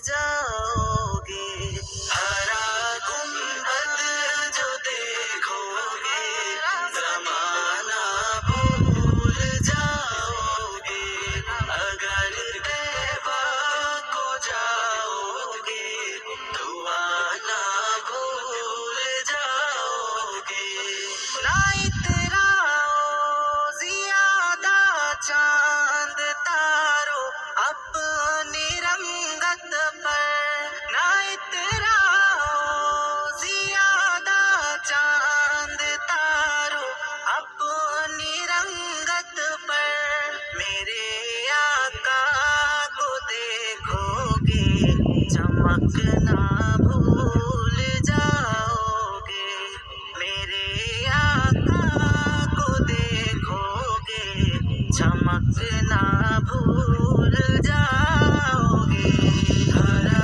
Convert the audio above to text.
जाओगे। हरा गुंबद जो देखोगे, जमाना भूल जाओगे। अगर तैबा को जाओगे, दुआ ना भूल जाओगे। ना इतराओ ज्यादा चांद तारो अपनी रंगत पर, ना इतराओ ज्यादा चांद तारो अपनी रंगत पर। मेरे आका को देखोगे, चमकना भूल जाओगे। मेरे आका को देखोगे, चमकना भूल जाओगे। हरा